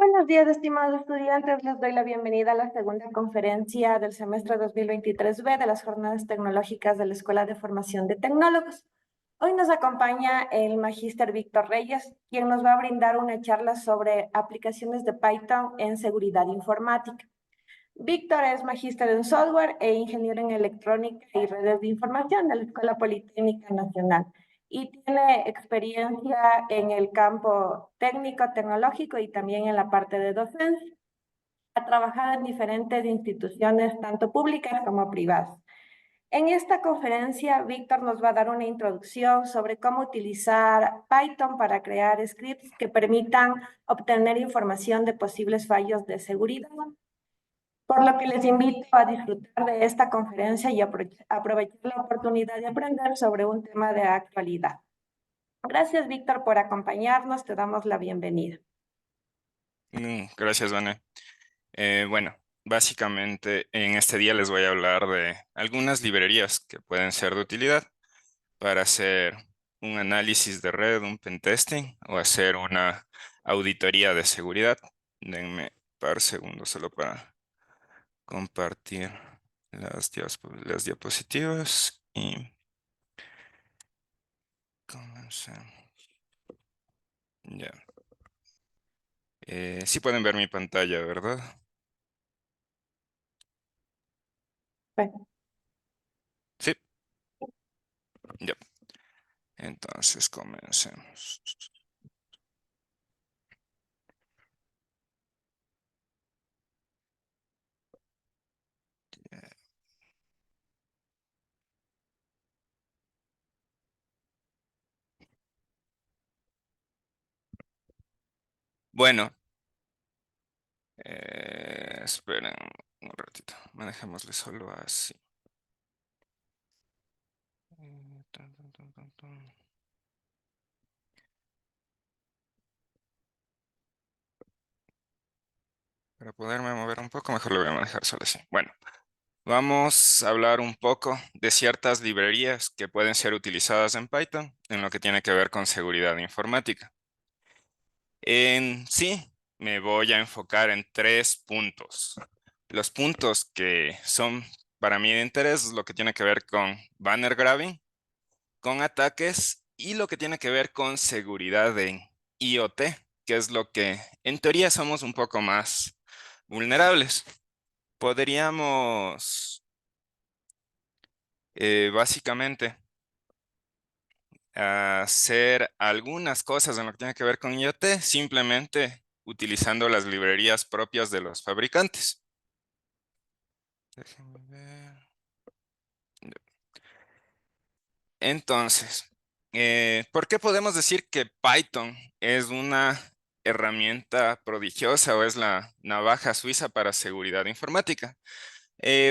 Buenos días, estimados estudiantes. Les doy la bienvenida a la segunda conferencia del semestre 2023B de las Jornadas Tecnológicas de la Escuela de Formación de Tecnólogos. Hoy nos acompaña el magíster Víctor Reyes, quien nos va a brindar una charla sobre aplicaciones de Python en seguridad informática. Víctor es magíster en software e ingeniero en electrónica y redes de información de la Escuela Politécnica Nacional y tiene experiencia en el campo técnico, tecnológico y también en la parte de docencia. Ha trabajado en diferentes instituciones, tanto públicas como privadas. En esta conferencia, Víctor nos va a dar una introducción sobre cómo utilizar Python para crear scripts que permitan obtener información de posibles fallos de seguridad. Por lo que les invito a disfrutar de esta conferencia y aprovechar la oportunidad de aprender sobre un tema de actualidad. Gracias, Víctor, por acompañarnos. Te damos la bienvenida. Gracias, Vane. Bueno, básicamente en este día les voy a hablar de algunas librerías que pueden ser de utilidad para hacer un análisis de red, un pentesting o hacer una auditoría de seguridad. Denme un par segundos solo para compartir las diapositivas y comencemos. Ya. Sí pueden ver mi pantalla, ¿verdad? Bueno, Sí. Ya. Entonces comencemos. Bueno, esperen un ratito, manejémosle solo así. Para poderme mover un poco, mejor lo voy a manejar solo así. Bueno, vamos a hablar un poco de ciertas librerías que pueden ser utilizadas en Python en lo que tiene que ver con seguridad informática. En sí, me voy a enfocar en 3 puntos. Los puntos que son para mí de interés es lo que tiene que ver con banner grabbing, con ataques y lo que tiene que ver con seguridad en IoT, que es lo que en teoría somos un poco más vulnerables. Podríamos básicamente hacer algunas cosas en lo que tiene que ver con IoT simplemente utilizando las librerías propias de los fabricantes. Déjenme ver. Entonces, ¿por qué podemos decir que Python es una herramienta prodigiosa o es la navaja suiza para seguridad informática?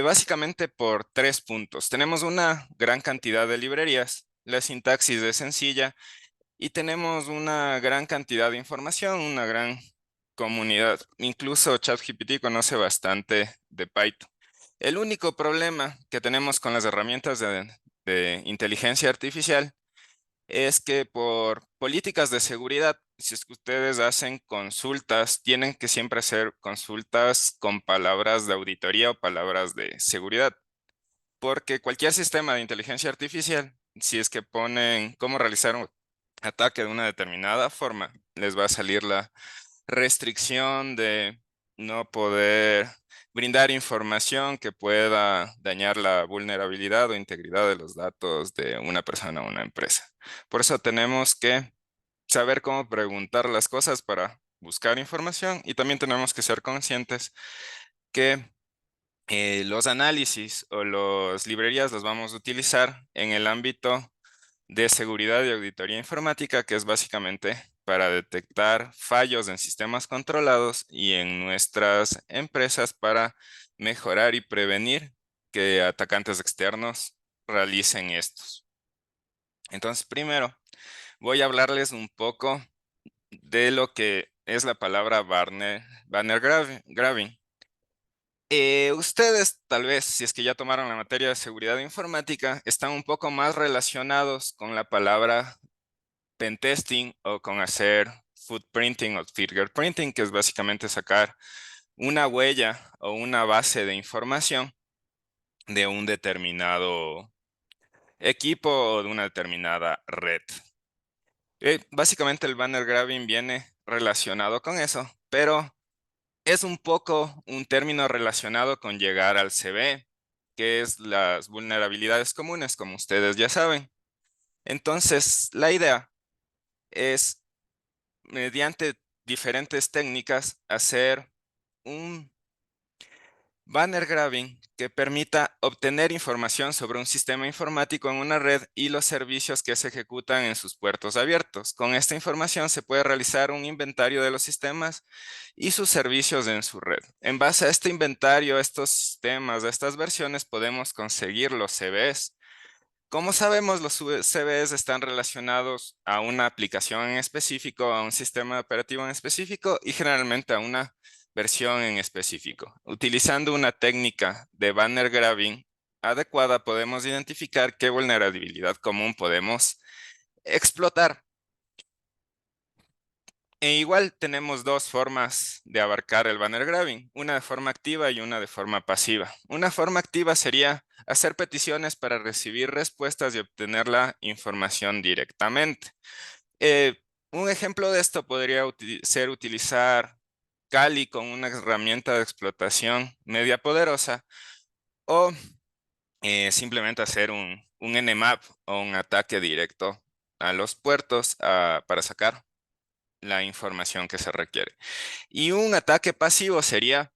Básicamente por 3 puntos. Tenemos una gran cantidad de librerías, la sintaxis es sencilla y tenemos una gran cantidad de información, una gran comunidad. Incluso ChatGPT conoce bastante de Python. El único problema que tenemos con las herramientas de inteligencia artificial es que por políticas de seguridad, si es que ustedes hacen consultas, tienen que siempre hacer consultas con palabras de auditoría o palabras de seguridad, porque cualquier sistema de inteligencia artificial, si es que ponen cómo realizar un ataque de una determinada forma, les va a salir la restricción de no poder brindar información que pueda dañar la vulnerabilidad o integridad de los datos de una persona o una empresa. Por eso tenemos que saber cómo preguntar las cosas para buscar información y también tenemos que ser conscientes que los análisis o las librerías las vamos a utilizar en el ámbito de seguridad y auditoría informática, que es básicamente para detectar fallos en sistemas controlados y en nuestras empresas para mejorar y prevenir que atacantes externos realicen estos. Entonces, primero voy a hablarles un poco de lo que es la palabra banner grabbing. Ustedes, tal vez, si es que ya tomaron la materia de seguridad informática, están un poco más relacionados con la palabra pentesting o con hacer footprinting o fingerprinting, que es básicamente sacar una huella o una base de información de un determinado equipo o de una determinada red. Básicamente el banner grabbing viene relacionado con eso, pero es un poco un término relacionado con llegar al CVE, que es las vulnerabilidades comunes, como ustedes ya saben. Entonces, la idea es, mediante diferentes técnicas, hacer un banner grabbing que permita obtener información sobre un sistema informático en una red y los servicios que se ejecutan en sus puertos abiertos. Con esta información se puede realizar un inventario de los sistemas y sus servicios en su red. En base a este inventario, a estos sistemas, a estas versiones, podemos conseguir los CVEs. Como sabemos, los CVEs están relacionados a una aplicación en específico, a un sistema operativo en específico y generalmente a una versión en específico. Utilizando una técnica de banner grabbing adecuada, podemos identificar qué vulnerabilidad común podemos explotar. E igual tenemos dos formas de abarcar el banner grabbing, una de forma activa y una de forma pasiva. Una forma activa sería hacer peticiones para recibir respuestas y obtener la información directamente. Un ejemplo de esto podría ser utilizar Kali con una herramienta de explotación media poderosa o simplemente hacer un Nmap o un ataque directo a los puertos para sacar la información que se requiere. Y un ataque pasivo sería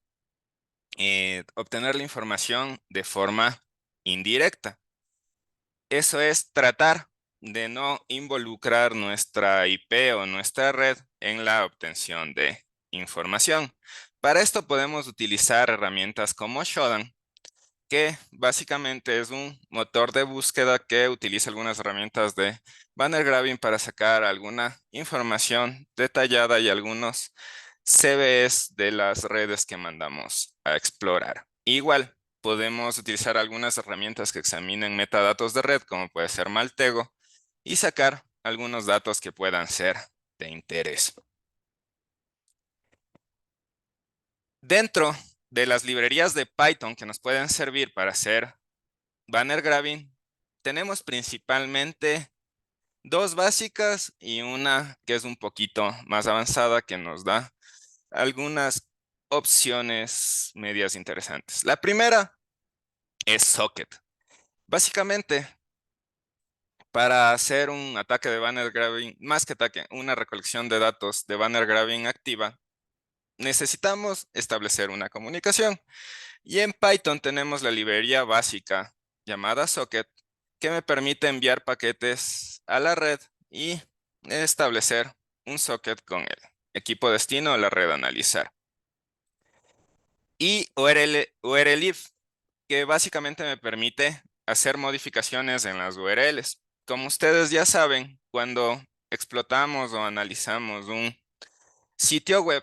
obtener la información de forma indirecta. Eso es tratar de no involucrar nuestra IP o nuestra red en la obtención de información. Para esto podemos utilizar herramientas como Shodan, que básicamente es un motor de búsqueda que utiliza algunas herramientas de banner grabbing para sacar alguna información detallada y algunos CVEs de las redes que mandamos a explorar. Igual, podemos utilizar algunas herramientas que examinen metadatos de red, como puede ser Maltego, y sacar algunos datos que puedan ser de interés. Dentro de las librerías de Python que nos pueden servir para hacer banner grabbing, tenemos principalmente dos básicas y una que es un poquito más avanzada que nos da algunas opciones medias interesantes. La primera es Socket. Básicamente, para hacer un ataque de banner grabbing, más que ataque, una recolección de datos de banner grabbing activa, necesitamos establecer una comunicación. Y en Python tenemos la librería básica llamada Socket, que me permite enviar paquetes a la red y establecer un socket con el equipo destino o la red a analizar. Y URLIF, que básicamente me permite hacer modificaciones en las URLs. Como ustedes ya saben, cuando explotamos o analizamos un sitio web,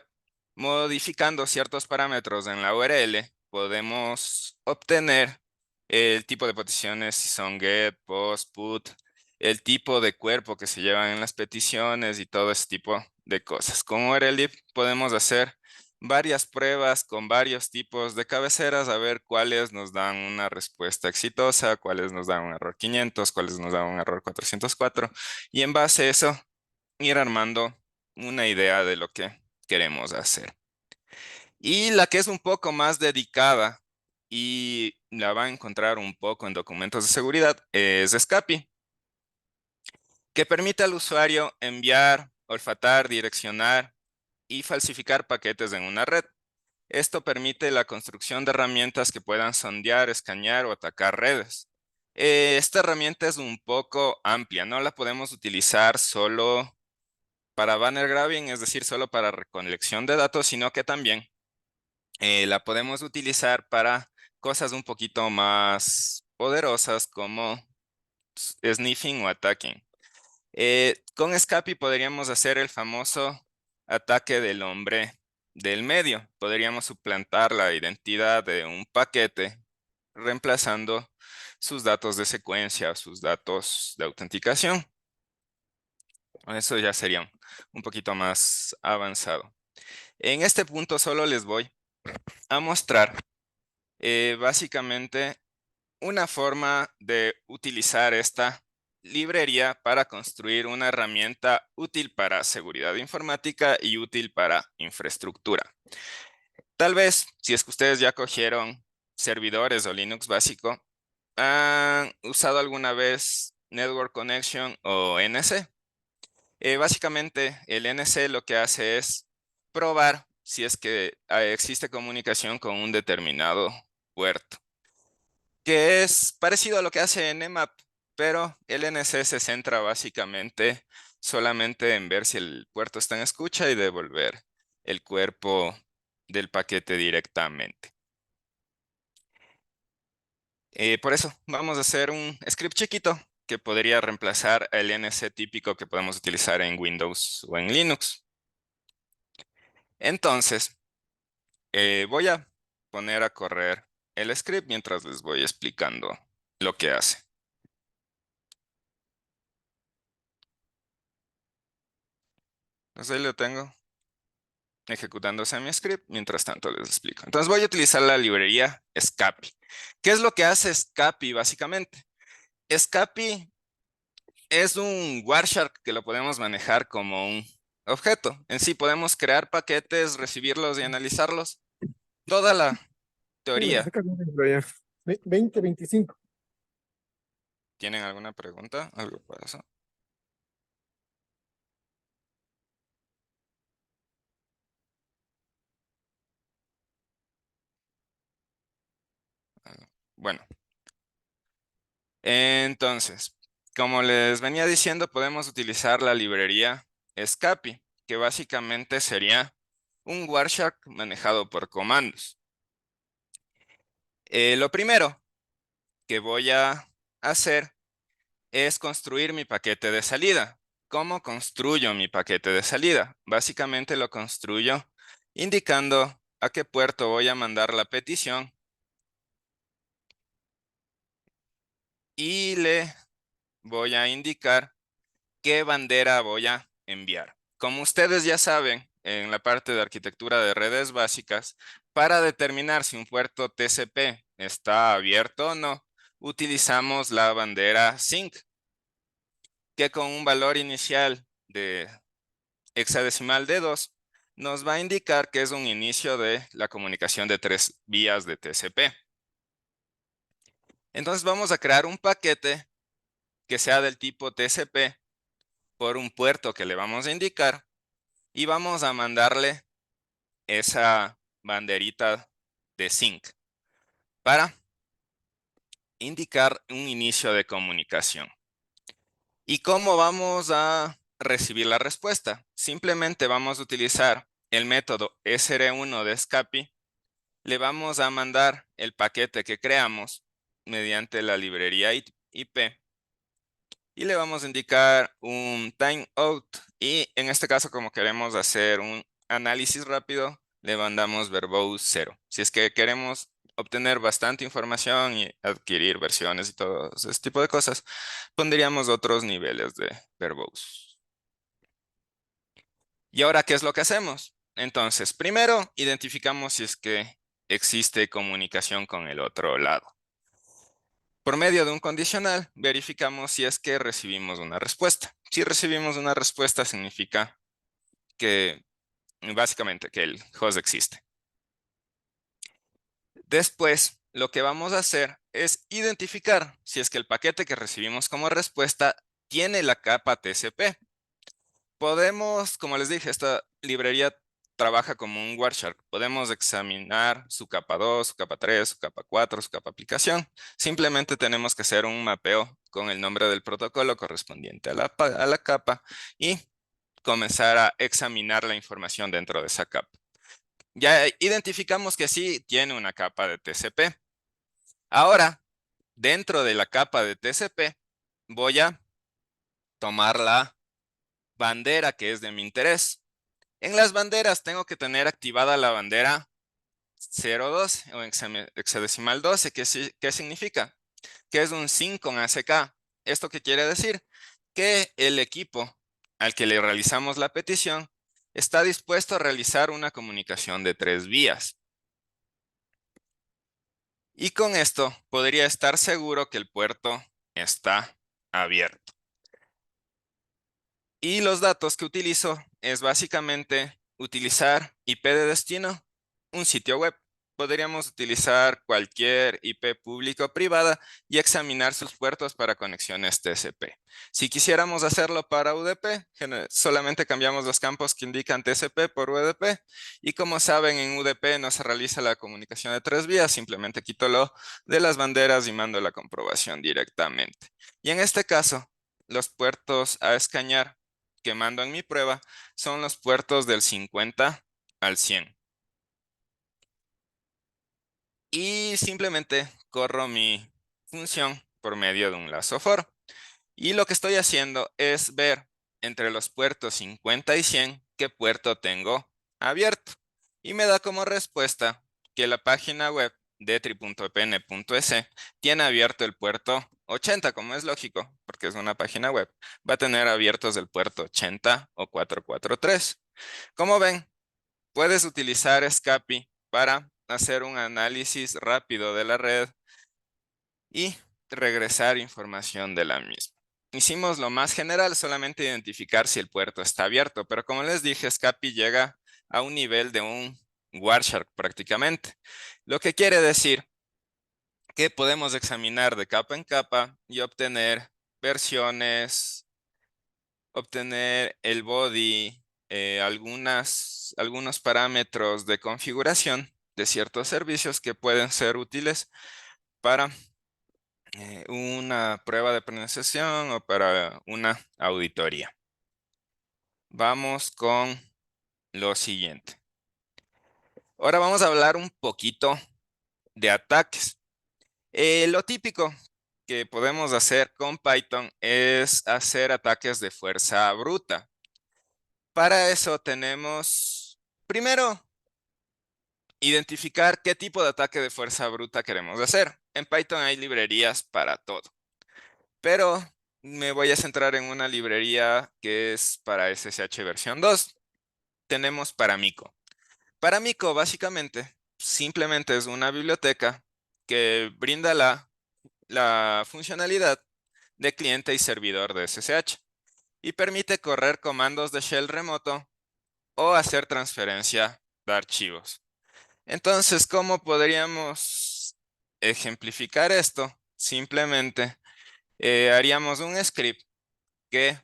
modificando ciertos parámetros en la URL, podemos obtener el tipo de peticiones, si son get, post, put, el tipo de cuerpo que se llevan en las peticiones y todo ese tipo de cosas. Con URL podemos hacer varias pruebas con varios tipos de cabeceras, a ver cuáles nos dan una respuesta exitosa, cuáles nos dan un error 500, cuáles nos dan un error 404, y en base a eso ir armando una idea de lo que queremos hacer. Y la que es un poco más dedicada y la va a encontrar un poco en documentos de seguridad es Scapy, que permite al usuario enviar, olfatar, direccionar y falsificar paquetes en una red. Esto permite la construcción de herramientas que puedan sondear, escanear o atacar redes. Esta herramienta es un poco amplia, no la podemos utilizar solo para banner grabbing, es decir, solo para recolección de datos, sino que también la podemos utilizar para cosas un poquito más poderosas como sniffing o attacking. Con Scapy podríamos hacer el famoso ataque del hombre del medio. Podríamos suplantar la identidad de un paquete reemplazando sus datos de secuencia o sus datos de autenticación. Eso ya sería un poquito más avanzado. En este punto solo les voy a mostrar básicamente una forma de utilizar esta librería para construir una herramienta útil para seguridad informática y útil para infraestructura. Tal vez, si es que ustedes ya cogieron servidores o Linux básico, ¿han usado alguna vez Network Connection o NC? Básicamente, el NC lo que hace es probar si es que existe comunicación con un determinado puerto, que es parecido a lo que hace Nmap, pero el NC se centra básicamente solamente en ver si el puerto está en escucha y devolver el cuerpo del paquete directamente. Por eso vamos a hacer un script chiquito que podría reemplazar el NC típico que podemos utilizar en Windows o en Linux. Entonces, voy a poner a correr el script mientras les voy explicando lo que hace. Entonces ahí lo tengo ejecutándose mi script. Mientras tanto les explico. Entonces voy a utilizar la librería Scapy. ¿Qué es lo que hace Scapy básicamente? Scapy es un Wireshark que lo podemos manejar como un objeto. En sí podemos crear paquetes, recibirlos y analizarlos. Toda la Bueno, teoría. saca bien dentro ya. 2025. ¿Tienen alguna pregunta? ¿Algo para eso? Bueno, entonces, como les venía diciendo, podemos utilizar la librería Scapy, que básicamente sería un Wireshark manejado por comandos. Lo primero que voy a hacer es construir mi paquete de salida. ¿Cómo construyo mi paquete de salida? Básicamente lo construyo indicando a qué puerto voy a mandar la petición y le voy a indicar qué bandera voy a enviar. Como ustedes ya saben, en la parte de arquitectura de redes básicas, para determinar si un puerto TCP está abierto o no, utilizamos la bandera sync, que con un valor inicial de hexadecimal de 2 nos va a indicar que es un inicio de la comunicación de 3 vías de TCP. Entonces vamos a crear un paquete que sea del tipo TCP por un puerto que le vamos a indicar y vamos a mandarle esa banderita de sync para indicar un inicio de comunicación. ¿Y cómo vamos a recibir la respuesta? Simplemente vamos a utilizar el método sr1 de Scapy. Le vamos a mandar el paquete que creamos mediante la librería IP y le vamos a indicar un timeout y en este caso como queremos hacer un análisis rápido le mandamos verbose 0. Si es que queremos obtener bastante información y adquirir versiones y todo ese tipo de cosas, pondríamos otros niveles de verbose. ¿Y ahora qué es lo que hacemos? Entonces, primero identificamos si es que existe comunicación con el otro lado. Por medio de un condicional, verificamos si es que recibimos una respuesta. Si recibimos una respuesta, significa que, básicamente, que el host existe. Después, lo que vamos a hacer es identificar si es que el paquete que recibimos como respuesta tiene la capa TCP. Podemos, como les dije, esta librería trabaja como un Wireshark. Podemos examinar su capa 2, su capa 3, su capa 4, su capa aplicación. Simplemente tenemos que hacer un mapeo con el nombre del protocolo correspondiente a la capa y comenzar a examinar la información dentro de esa capa. Ya identificamos que sí tiene una capa de TCP. Ahora, dentro de la capa de TCP, voy a tomar la bandera que es de mi interés. En las banderas tengo que tener activada la bandera 012 o hexadecimal 12. ¿Qué significa? Que es un sync con ACK. ¿Esto qué quiere decir? Que el equipo al que le realizamos la petición está dispuesto a realizar una comunicación de 3 vías. Y con esto podría estar seguro que el puerto está abierto. Y los datos que utilizo es básicamente utilizar IP de destino, un sitio web. Podríamos utilizar cualquier IP pública o privada y examinar sus puertos para conexiones TCP. Si quisiéramos hacerlo para UDP, solamente cambiamos los campos que indican TCP por UDP. Y como saben, en UDP no se realiza la comunicación de 3 vías, simplemente quito lo de las banderas y mando la comprobación directamente. Y en este caso, los puertos a escanear que mando en mi prueba son los puertos del 50 al 100. Y simplemente corro mi función por medio de un lazo for. Y lo que estoy haciendo es ver entre los puertos 50 y 100 qué puerto tengo abierto. Y me da como respuesta que la página web de tri.pn.es tiene abierto el puerto 80, como es lógico, porque es una página web. Va a tener abiertos el puerto 80 o 443. Como ven, puedes utilizar Scapy para hacer un análisis rápido de la red y regresar información de la misma. Hicimos lo más general, solamente identificar si el puerto está abierto, pero como les dije, Scapy llega a un nivel de un Wireshark prácticamente, lo que quiere decir que podemos examinar de capa en capa y obtener versiones, obtener el body, algunos parámetros de configuración de ciertos servicios que pueden ser útiles para una prueba de pronunciación o para una auditoría. Vamos con lo siguiente. Ahora vamos a hablar un poquito de ataques. Lo típico que podemos hacer con Python es hacer ataques de fuerza bruta. Para eso tenemos, primero, identificar qué tipo de ataque de fuerza bruta queremos hacer. En Python hay librerías para todo, pero me voy a centrar en una librería que es para SSH versión 2. Tenemos Paramico. Paramico básicamente simplemente es una biblioteca que brinda la funcionalidad de cliente y servidor de SSH y permite correr comandos de shell remoto o hacer transferencia de archivos. Entonces, ¿cómo podríamos ejemplificar esto? Simplemente haríamos un script que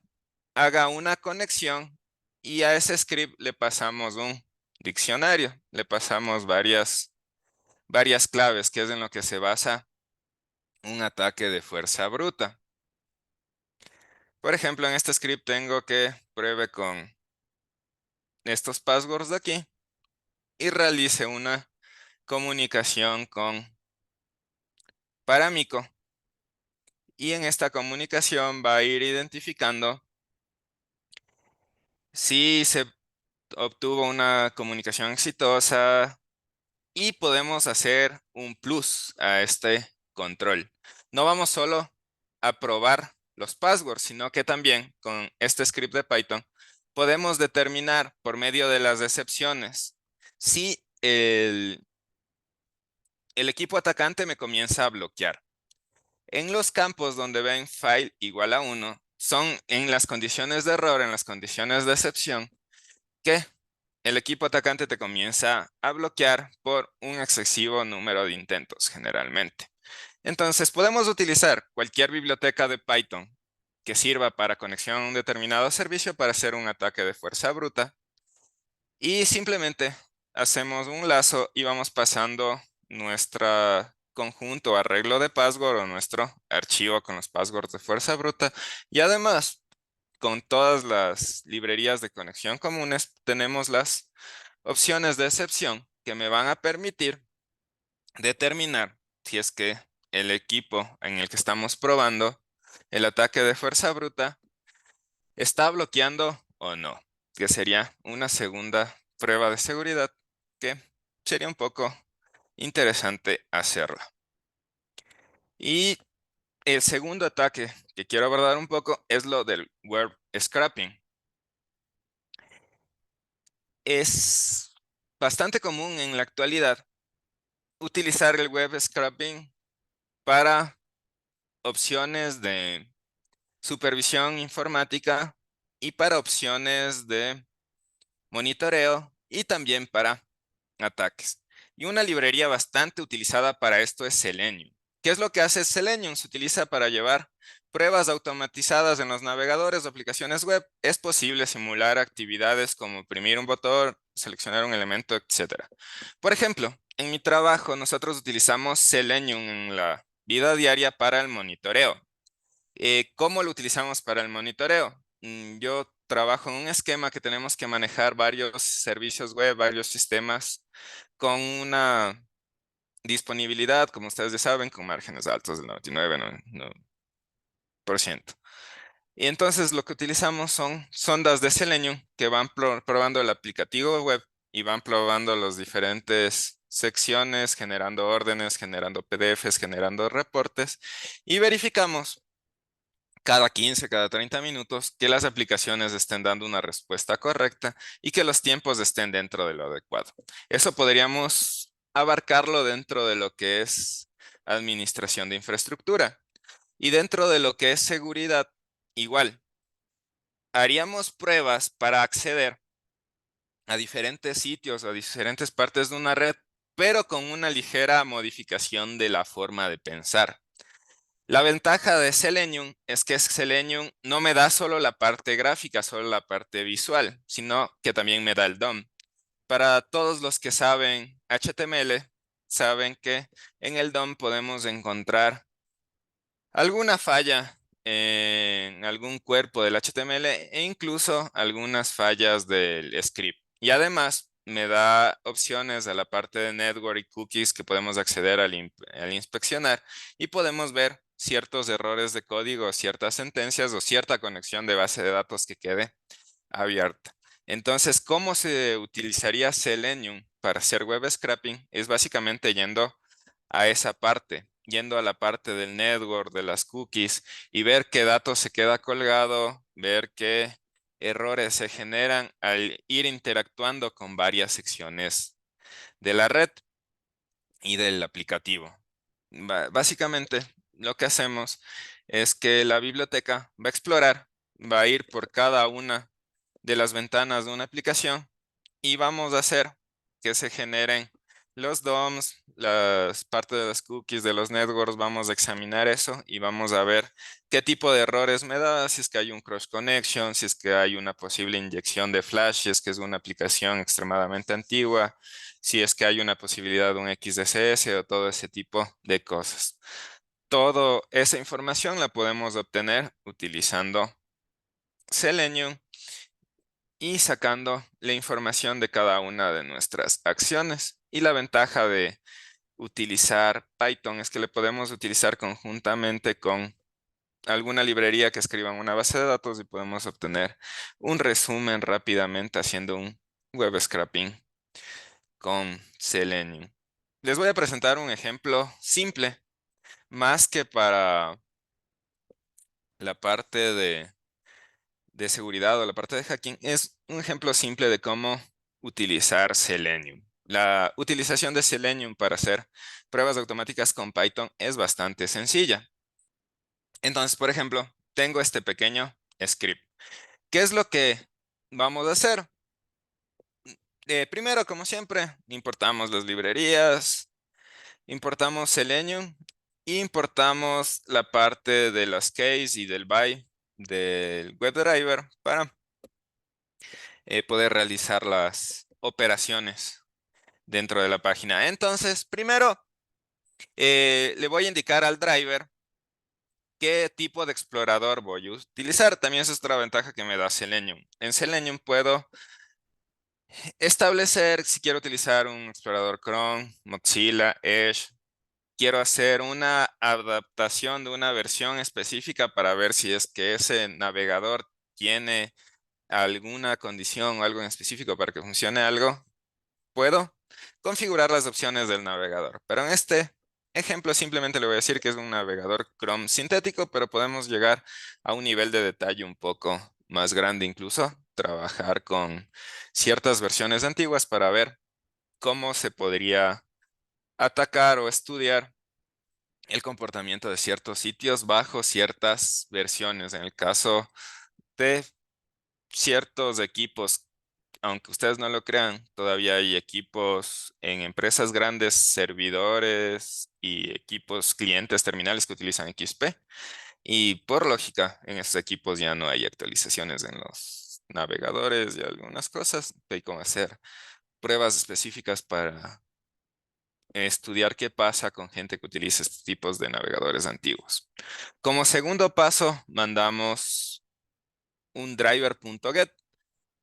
haga una conexión y a ese script le pasamos un diccionario, le pasamos varias claves, que es en lo que se basa un ataque de fuerza bruta. Por ejemplo, en este script tengo que pruebe con estos passwords de aquí y realice una comunicación con Paramico. Y en esta comunicación va a ir identificando si se obtuvo una comunicación exitosa y podemos hacer un plus a este control. No vamos solo a probar los passwords, sino que también con este script de Python podemos determinar por medio de las excepciones si el equipo atacante me comienza a bloquear. En los campos donde ven file igual a 1, son en las condiciones de error, en las condiciones de excepción, que el equipo atacante te comienza a bloquear por un excesivo número de intentos generalmente. Entonces podemos utilizar cualquier biblioteca de Python que sirva para conexión a un determinado servicio para hacer un ataque de fuerza bruta y simplemente hacemos un lazo y vamos pasando nuestro conjunto arreglo de password o nuestro archivo con los passwords de fuerza bruta y además con todas las librerías de conexión comunes tenemos las opciones de excepción que me van a permitir determinar si es que el equipo en el que estamos probando el ataque de fuerza bruta está bloqueando o no, que sería una segunda prueba de seguridad que sería un poco interesante hacerla. Y el segundo ataque que quiero abordar un poco es lo del web scraping. Es bastante común en la actualidad utilizar el web scraping para opciones de supervisión informática y para opciones de monitoreo y también para ataques. Y una librería bastante utilizada para esto es Selenium. ¿Qué es lo que hace Selenium? Se utiliza para llevar pruebas automatizadas en los navegadores o aplicaciones web. Es posible simular actividades como imprimir un botón, seleccionar un elemento, etc. Por ejemplo, en mi trabajo nosotros utilizamos Selenium en la vida diaria para el monitoreo. ¿Cómo lo utilizamos para el monitoreo? Yo trabajo en un esquema que tenemos que manejar varios servicios web, varios sistemas con una disponibilidad, como ustedes ya saben, con márgenes altos del 99, por ciento. Y entonces lo que utilizamos son sondas de Selenium que van probando el aplicativo web y van probando las diferentes secciones, generando órdenes, generando PDFs, generando reportes y verificamos cada 15, cada 30 minutos, que las aplicaciones estén dando una respuesta correcta y que los tiempos estén dentro de lo adecuado. Eso podríamos abarcarlo dentro de lo que es administración de infraestructura. Y dentro de lo que es seguridad, igual, haríamos pruebas para acceder a diferentes sitios, a diferentes partes de una red, pero con una ligera modificación de la forma de pensar. La ventaja de Selenium es que Selenium no me da solo la parte gráfica, solo la parte visual, sino que también me da el DOM. Para todos los que saben HTML, saben que en el DOM podemos encontrar alguna falla en algún cuerpo del HTML e incluso algunas fallas del script. Y además me da opciones a la parte de network y cookies que podemos acceder al inspeccionar y podemos ver ciertos errores de código, ciertas sentencias o cierta conexión de base de datos que quede abierta. Entonces, ¿cómo se utilizaría Selenium para hacer web scraping? Es básicamente yendo a esa parte, yendo a la parte del network, de las cookies y ver qué datos se queda colgado, ver qué errores se generan al ir interactuando con varias secciones de la red y del aplicativo. Básicamente, lo que hacemos es que la biblioteca va a explorar, va a ir por cada una de las ventanas de una aplicación y vamos a hacer que se generen los DOMs, las partes de las cookies de los networks, vamos a examinar eso y vamos a ver qué tipo de errores me da, si es que hay un cross connection, si es que hay una posible inyección de flash, si es que es una aplicación extremadamente antigua, si es que hay una posibilidad de un XDCS o todo ese tipo de cosas. Toda esa información la podemos obtener utilizando Selenium y sacando la información de cada una de nuestras acciones. Y la ventaja de utilizar Python es que le podemos utilizar conjuntamente con alguna librería que escriba en una base de datos y podemos obtener un resumen rápidamente haciendo un web scraping con Selenium. Les voy a presentar un ejemplo simple, más que para la parte de seguridad o la parte de hacking, es un ejemplo simple de cómo utilizar Selenium. La utilización de Selenium para hacer pruebas automáticas con Python es bastante sencilla. Entonces, por ejemplo, tengo este pequeño script. ¿Qué es lo que vamos a hacer? Primero, como siempre, importamos las librerías, importamos Selenium e importamos la parte de las keys y del by del WebDriver para poder realizar las operaciones dentro de la página. Entonces, primero le voy a indicar al driver qué tipo de explorador voy a utilizar. También esa es otra ventaja que me da Selenium. En Selenium puedo establecer si quiero utilizar un explorador Chrome, Mozilla, Edge. Quiero hacer una adaptación de una versión específica para ver si es que ese navegador tiene alguna condición o algo en específico para que funcione algo. Puedo configurar las opciones del navegador, pero en este ejemplo simplemente le voy a decir que es un navegador Chrome sintético, pero podemos llegar a un nivel de detalle un poco más grande incluso trabajar con ciertas versiones antiguas para ver cómo se podría atacar o estudiar el comportamiento de ciertos sitios bajo ciertas versiones. En el caso de ciertos equipos, aunque ustedes no lo crean, todavía hay equipos en empresas grandes, servidores y equipos clientes terminales que utilizan XP. Y por lógica, en esos equipos ya no hay actualizaciones en los navegadores y algunas cosas. Hay como hacer pruebas específicas para estudiar qué pasa con gente que utiliza estos tipos de navegadores antiguos. Como segundo paso, mandamos un driver.get.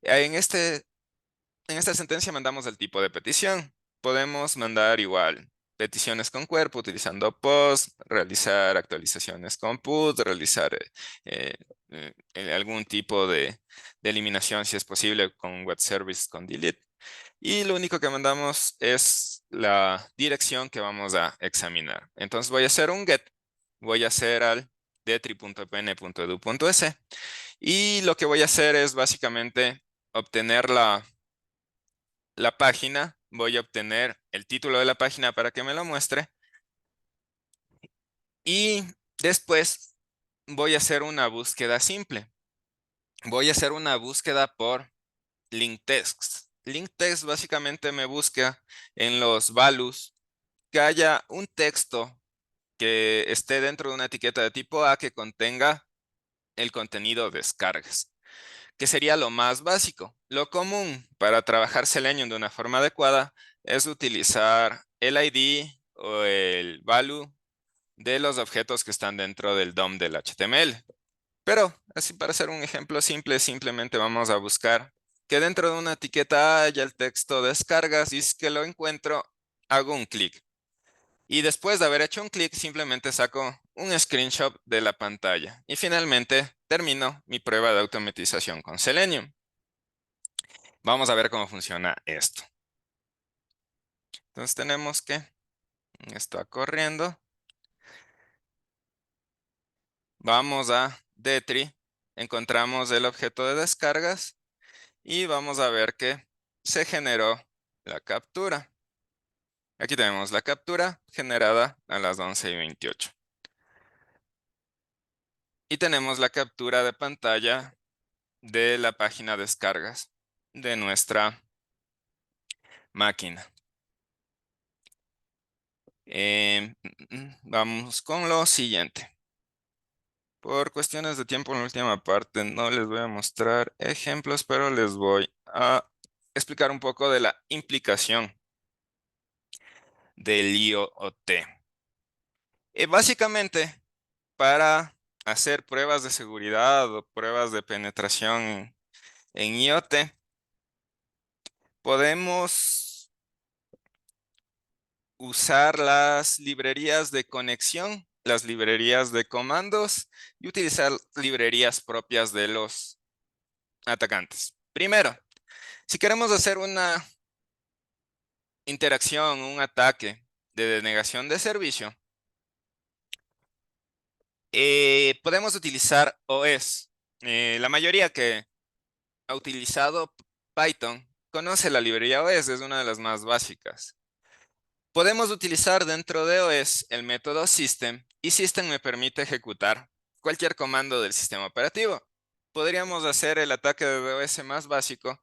En esta sentencia mandamos el tipo de petición. Podemos mandar igual peticiones con cuerpo utilizando post, realizar actualizaciones con put, realizar algún tipo de eliminación si es posible con web service con delete. Y lo único que mandamos es la dirección que vamos a examinar. Entonces voy a hacer un get, voy a hacer al detri.pn.edu.es y lo que voy a hacer es básicamente obtener la página, voy a obtener el título de la página para que me lo muestre y después voy a hacer una búsqueda simple. Voy a hacer una búsqueda por link text. Link text básicamente me busca en los values que haya un texto que esté dentro de una etiqueta de tipo A que contenga el contenido descargas, que sería lo más básico. Lo común para trabajar Selenium de una forma adecuada es utilizar el ID o el value de los objetos que están dentro del DOM del HTML. Pero así para hacer un ejemplo simple, simplemente vamos a buscar que dentro de una etiqueta haya el texto descargas y es que lo encuentro, hago un clic. Y después de haber hecho un clic, simplemente saco un screenshot de la pantalla. Y finalmente termino mi prueba de automatización con Selenium. Vamos a ver cómo funciona esto. Entonces tenemos que está corriendo. Vamos a Detri, encontramos el objeto de descargas y vamos a ver que se generó la captura. Aquí tenemos la captura generada a las 11:28. Y tenemos la captura de pantalla de la página descargas de nuestra máquina. Vamos con lo siguiente. Por cuestiones de tiempo en la última parte no les voy a mostrar ejemplos, pero les voy a explicar un poco de la implicación del IoT. Básicamente, para hacer pruebas de seguridad o pruebas de penetración en IoT, podemos usar las librerías de conexión, las librerías de comandos y utilizar librerías propias de los atacantes. Primero, si queremos hacer una interacción, un ataque de denegación de servicio, podemos utilizar OS. La mayoría que ha utilizado Python conoce la librería OS, es una de las más básicas. Podemos utilizar dentro de OS el método system y system me permite ejecutar cualquier comando del sistema operativo. Podríamos hacer el ataque de DOS más básico,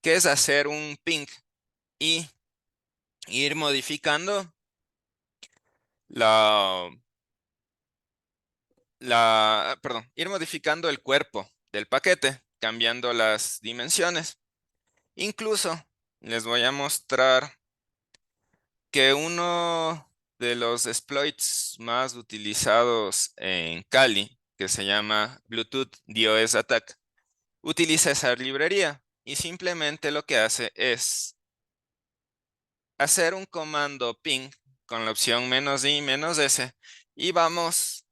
que es hacer un ping y ir modificando ir modificando el cuerpo del paquete, cambiando las dimensiones. Incluso les voy a mostrar que uno de los exploits más utilizados en Kali, que se llama Bluetooth DOS Attack, utiliza esa librería y simplemente lo que hace es hacer un comando ping con la opción "-i", "-s", y vamos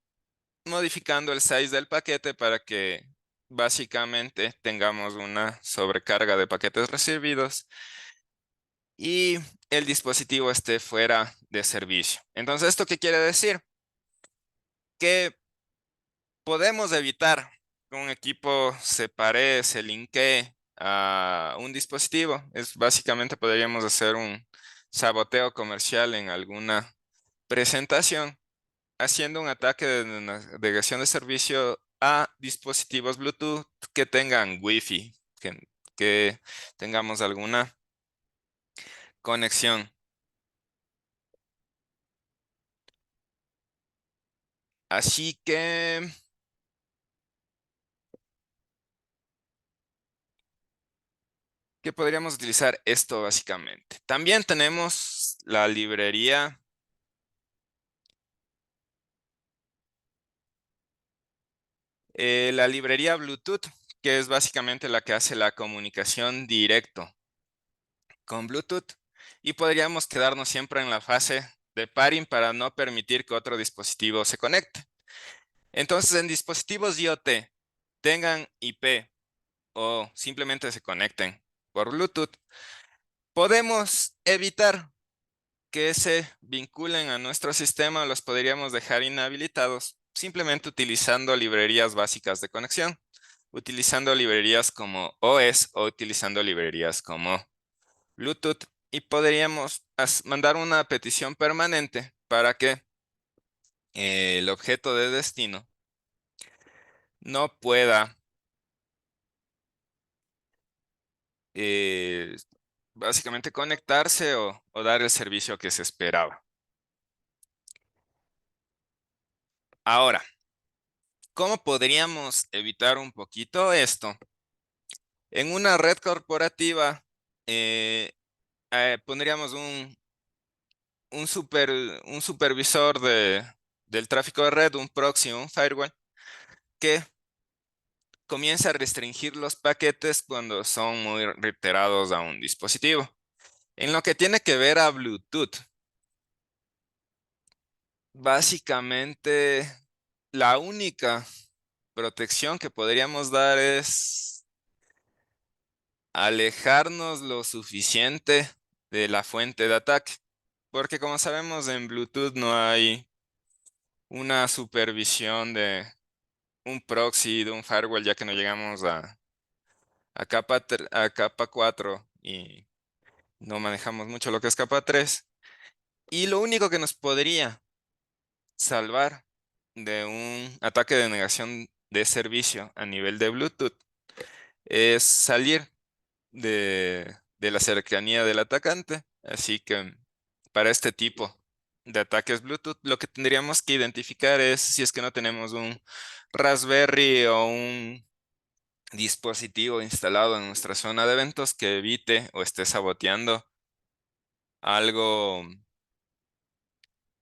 modificando el size del paquete para que básicamente tengamos una sobrecarga de paquetes recibidos y el dispositivo esté fuera de servicio. Entonces, ¿esto qué quiere decir? Que podemos evitar que un equipo se paree, se linkee a un dispositivo. Básicamente podríamos hacer un saboteo comercial en alguna presentación, haciendo un ataque de negación de servicio a dispositivos Bluetooth que tengan Wi-Fi, que tengamos alguna conexión. Así que ¿qué podríamos utilizar esto básicamente? También tenemos la librería Bluetooth, que es básicamente la que hace la comunicación directo con Bluetooth. Y podríamos quedarnos siempre en la fase de pairing para no permitir que otro dispositivo se conecte. Entonces, en dispositivos IoT tengan IP o simplemente se conecten por Bluetooth, podemos evitar que se vinculen a nuestro sistema, los podríamos dejar inhabilitados simplemente utilizando librerías básicas de conexión, utilizando librerías como OS o utilizando librerías como Bluetooth, y podríamos mandar una petición permanente para que el objeto de destino no pueda eh, básicamente conectarse o dar el servicio que se esperaba. Ahora, ¿cómo podríamos evitar un poquito esto? En una red corporativa pondríamos un supervisor del tráfico de red, un proxy, un firewall, que comienza a restringir los paquetes cuando son muy reiterados a un dispositivo. En lo que tiene que ver a Bluetooth, básicamente la única protección que podríamos dar es alejarnos lo suficiente de la fuente de ataque. Porque como sabemos, en Bluetooth no hay una supervisión de un proxy, de un firewall, ya que no llegamos a capa 4 y no manejamos mucho lo que es capa 3. Y lo único que nos podría salvar de un ataque de negación de servicio a nivel de Bluetooth es salir de la cercanía del atacante. Así que para este tipo de ataques Bluetooth, lo que tendríamos que identificar es si es que no tenemos un Raspberry o un dispositivo instalado en nuestra zona de eventos que evite o esté saboteando algo,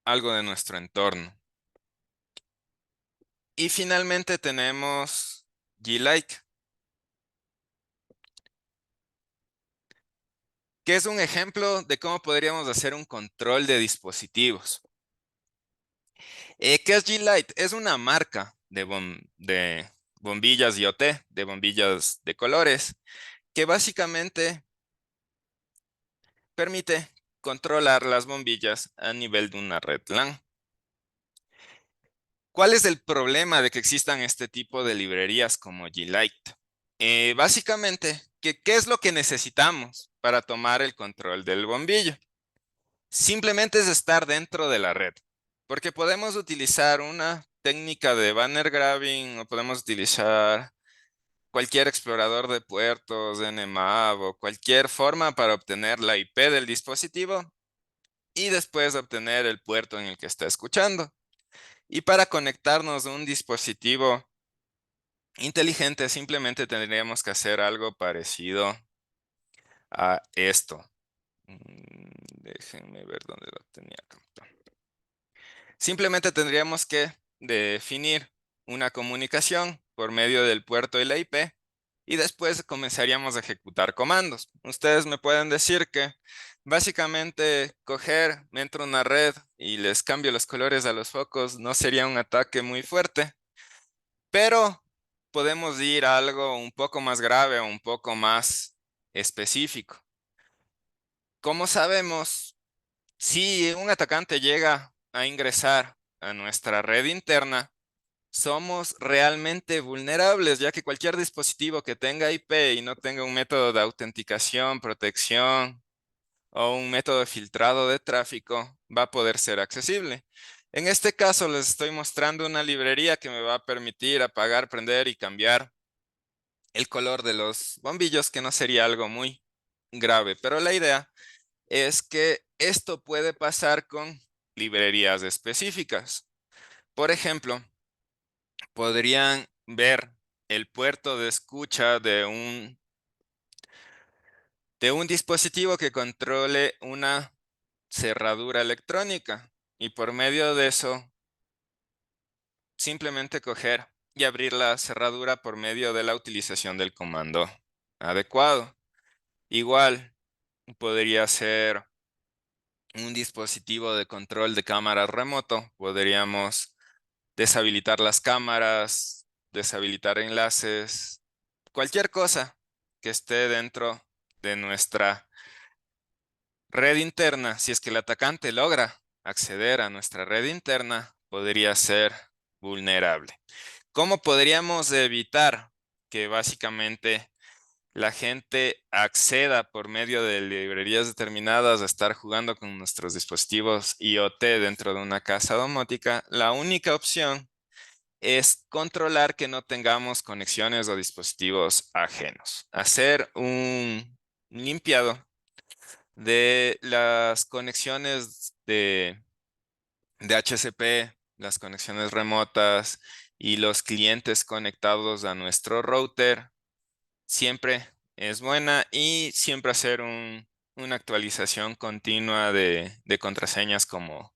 algo de nuestro entorno. Y finalmente tenemos G-Like, que es un ejemplo de cómo podríamos hacer un control de dispositivos. ¿Qué es G-Light? Es una marca de bombillas IoT, de bombillas de colores, que básicamente permite controlar las bombillas a nivel de una red LAN. ¿Cuál es el problema de que existan este tipo de librerías como G-Light? Básicamente, ¿qué es lo que necesitamos para tomar el control del bombillo? Simplemente es estar dentro de la red, porque podemos utilizar una técnica de banner grabbing o podemos utilizar cualquier explorador de puertos, Nmap o cualquier forma para obtener la IP del dispositivo y después obtener el puerto en el que está escuchando. Y para conectarnos a un dispositivo inteligente simplemente tendríamos que hacer algo parecido a esto. Déjenme ver dónde lo tenía acá. Simplemente tendríamos que definir una comunicación por medio del puerto y la IP y después comenzaríamos a ejecutar comandos. Ustedes me pueden decir que básicamente me entro a una red y les cambio los colores a los focos no sería un ataque muy fuerte, pero podemos ir a algo un poco más grave o un poco más específico. Como sabemos, si un atacante llega a ingresar a nuestra red interna, somos realmente vulnerables, ya que cualquier dispositivo que tenga IP y no tenga un método de autenticación, protección o un método de filtrado de tráfico va a poder ser accesible. En este caso les estoy mostrando una librería que me va a permitir apagar, prender y cambiar el color de los bombillos, que no sería algo muy grave, pero la idea es que esto puede pasar con librerías específicas. Por ejemplo, podrían ver el puerto de escucha de un dispositivo que controle una cerradura electrónica y por medio de eso simplemente coger y abrir la cerradura por medio de la utilización del comando adecuado. Igual podría ser un dispositivo de control de cámaras remoto. Podríamos deshabilitar las cámaras, deshabilitar enlaces, cualquier cosa que esté dentro de nuestra red interna. Si es que el atacante logra acceder a nuestra red interna, podría ser vulnerable. ¿Cómo podríamos evitar que básicamente la gente acceda por medio de librerías determinadas a estar jugando con nuestros dispositivos IoT dentro de una casa domótica? La única opción es controlar que no tengamos conexiones o dispositivos ajenos. Hacer un limpiado de las conexiones de HCP, las conexiones remotas y los clientes conectados a nuestro router. Siempre es buena, y siempre hacer una actualización continua de contraseñas como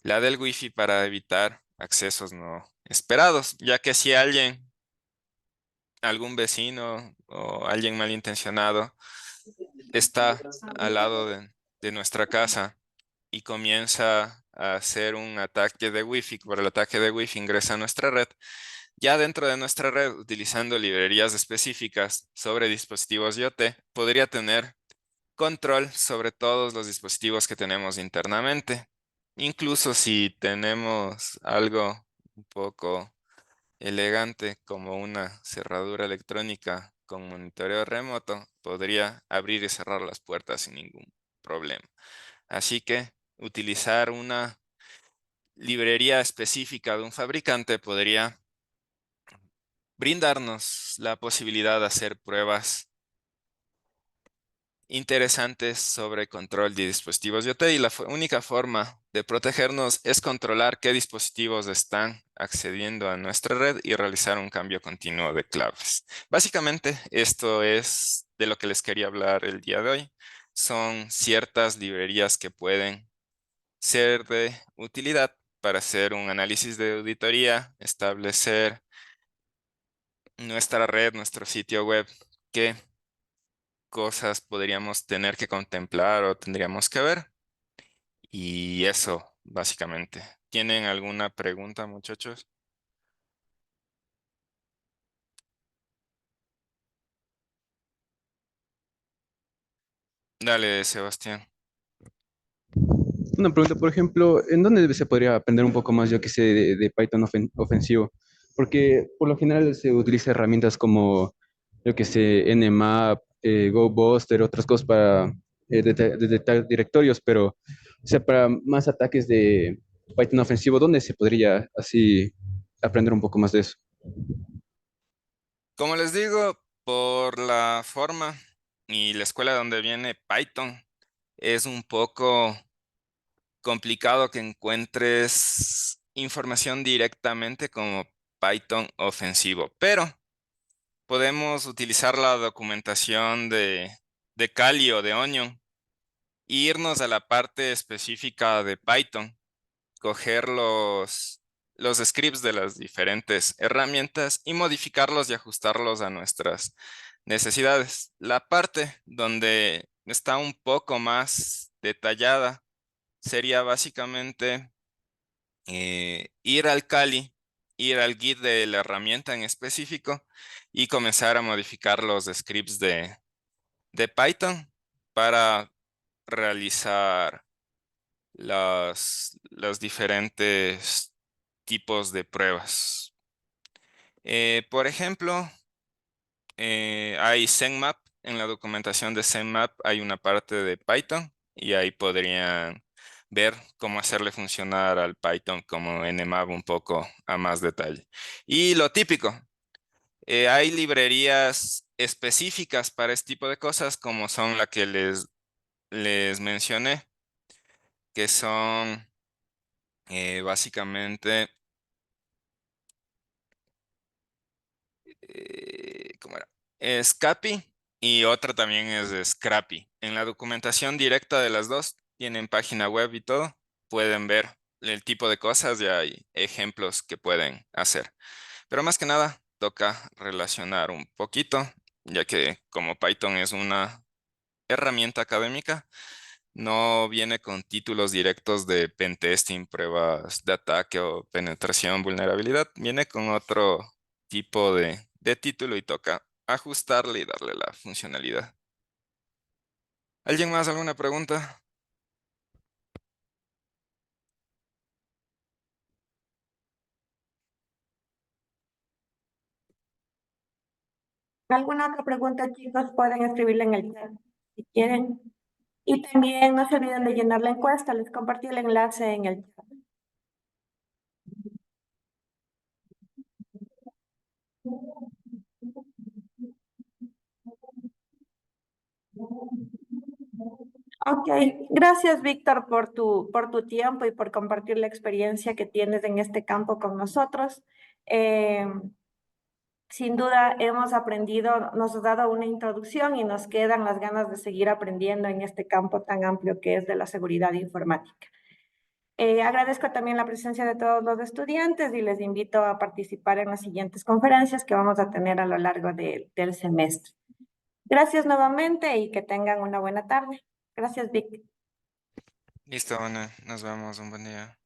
la del Wi-Fi para evitar accesos no esperados, ya que si algún vecino o alguien malintencionado está al lado de nuestra casa y comienza a hacer un ataque de Wi-Fi, por el ataque de Wi-Fi ingresa a nuestra red, ya dentro de nuestra red, utilizando librerías específicas sobre dispositivos IoT, podría tener control sobre todos los dispositivos que tenemos internamente. Incluso si tenemos algo un poco elegante como una cerradura electrónica con monitoreo remoto, podría abrir y cerrar las puertas sin ningún problema. Así que utilizar una librería específica de un fabricante podría brindarnos la posibilidad de hacer pruebas interesantes sobre control de dispositivos IoT, y la única forma de protegernos es controlar qué dispositivos están accediendo a nuestra red y realizar un cambio continuo de claves. Básicamente, esto es de lo que les quería hablar el día de hoy. Son ciertas librerías que pueden ser de utilidad para hacer un análisis de auditoría, establecer nuestra red, nuestro sitio web, qué cosas podríamos tener que contemplar o tendríamos que ver. Y eso, básicamente. ¿Tienen alguna pregunta, muchachos? Dale, Sebastián. Una pregunta, por ejemplo, ¿en dónde se podría aprender un poco más, yo que sé, de Python ofensivo? Porque por lo general se utiliza herramientas como, yo que sé, Nmap, GoBuster, otras cosas para detectar directorios, pero, o sea, para más ataques de Python ofensivo, ¿dónde se podría así aprender un poco más de eso? Como les digo, por la forma y la escuela donde viene Python, es un poco complicado que encuentres información directamente como Python ofensivo, pero podemos utilizar la documentación de Kali o de Onion e irnos a la parte específica de Python, coger los scripts de las diferentes herramientas y modificarlos y ajustarlos a nuestras necesidades. La parte donde está un poco más detallada sería básicamente ir al Kali, ir al Git de la herramienta en específico y comenzar a modificar los scripts de Python para realizar los diferentes tipos de pruebas. Por ejemplo, hay ZenMap. En la documentación de ZenMap hay una parte de Python y ahí podrían ver cómo hacerle funcionar al Python como Nmap un poco a más detalle. Y lo típico, hay librerías específicas para este tipo de cosas, como son la que les mencioné, que son básicamente, ¿cómo era? Scapy y otra también es de Scrappy. En la documentación directa de las dos tienen página web y todo, pueden ver el tipo de cosas y hay ejemplos que pueden hacer. Pero más que nada, toca relacionar un poquito, ya que como Python es una herramienta académica, no viene con títulos directos de pentesting, pruebas de ataque o penetración, vulnerabilidad. Viene con otro tipo de título y toca ajustarle y darle la funcionalidad. ¿Alguien más? ¿Alguna pregunta? ¿Alguna otra pregunta, chicos? Pueden escribirla en el chat si quieren. Y también no se olviden de llenar la encuesta. Les compartí el enlace en el chat. Ok, gracias Víctor por tu tiempo y por compartir la experiencia que tienes en este campo con nosotros. Eh, Sin duda hemos aprendido, nos has dado una introducción y nos quedan las ganas de seguir aprendiendo en este campo tan amplio que es de la seguridad informática. Agradezco también la presencia de todos los estudiantes y les invito a participar en las siguientes conferencias que vamos a tener a lo largo del semestre. Gracias nuevamente y que tengan una buena tarde. Gracias, Vic. Listo, Ana. Nos vemos. Un buen día.